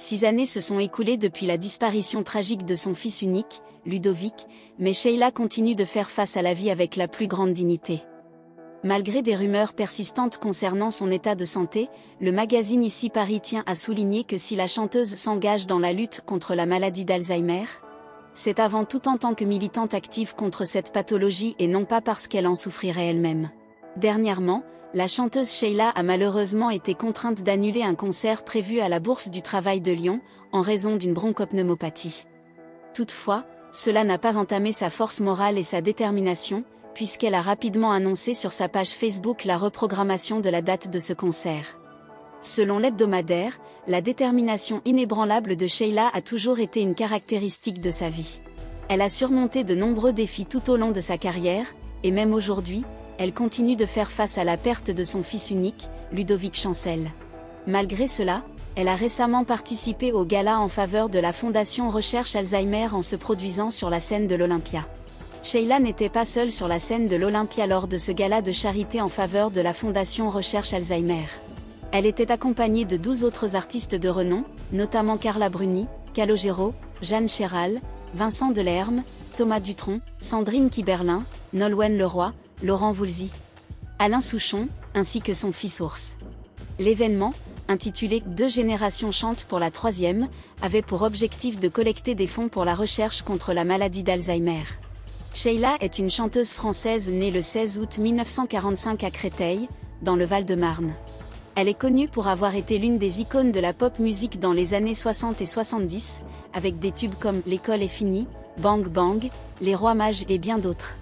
6 années se sont écoulées depuis la disparition tragique de son fils unique, Ludovic, mais Sheila continue de faire face à la vie avec la plus grande dignité. Malgré des rumeurs persistantes concernant son état de santé, le magazine Ici Paris tient à souligner que si la chanteuse s'engage dans la lutte contre la maladie d'Alzheimer, c'est avant tout en tant que militante active contre cette pathologie et non pas parce qu'elle en souffrirait elle-même. Dernièrement, la chanteuse Sheila a malheureusement été contrainte d'annuler un concert prévu à la Bourse du Travail de Lyon, en raison d'une bronchopneumopathie. Toutefois, cela n'a pas entamé sa force morale et sa détermination, puisqu'elle a rapidement annoncé sur sa page Facebook la reprogrammation de la date de ce concert. Selon l'hebdomadaire, la détermination inébranlable de Sheila a toujours été une caractéristique de sa vie. Elle a surmonté de nombreux défis tout au long de sa carrière, et même aujourd'hui, elle continue de faire face à la perte de son fils unique, Ludovic Chancel. Malgré cela, elle a récemment participé au gala en faveur de la Fondation Recherche Alzheimer en se produisant sur la scène de l'Olympia. Sheila n'était pas seule sur la scène de l'Olympia lors de ce gala de charité en faveur de la Fondation Recherche Alzheimer. Elle était accompagnée de 12 autres artistes de renom, notamment Carla Bruni, Calogero, Jeanne Chéral, Vincent Delerme, Thomas Dutronc, Sandrine Kiberlin, Nolwenn Leroy, Laurent Voulzy, Alain Souchon, ainsi que son fils Ours. L'événement, intitulé « 2 générations chantent pour la troisième », avait pour objectif de collecter des fonds pour la recherche contre la maladie d'Alzheimer. Sheila est une chanteuse française née le 16 août 1945 à Créteil, dans le Val-de-Marne. Elle est connue pour avoir été l'une des icônes de la pop musique dans les années 60 et 70, avec des tubes comme « L'école est finie »,« Bang Bang »,« Les Rois Mages » et bien d'autres.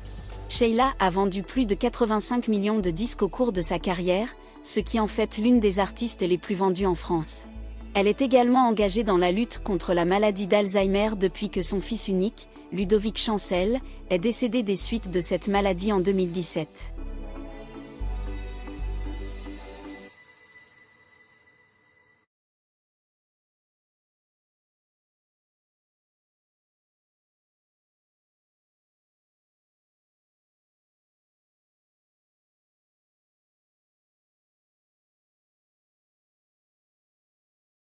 Sheila a vendu plus de 85 millions de disques au cours de sa carrière, ce qui en fait l'une des artistes les plus vendues en France. Elle est également engagée dans la lutte contre la maladie d'Alzheimer depuis que son fils unique, Ludovic Chancel, est décédé des suites de cette maladie en 2017.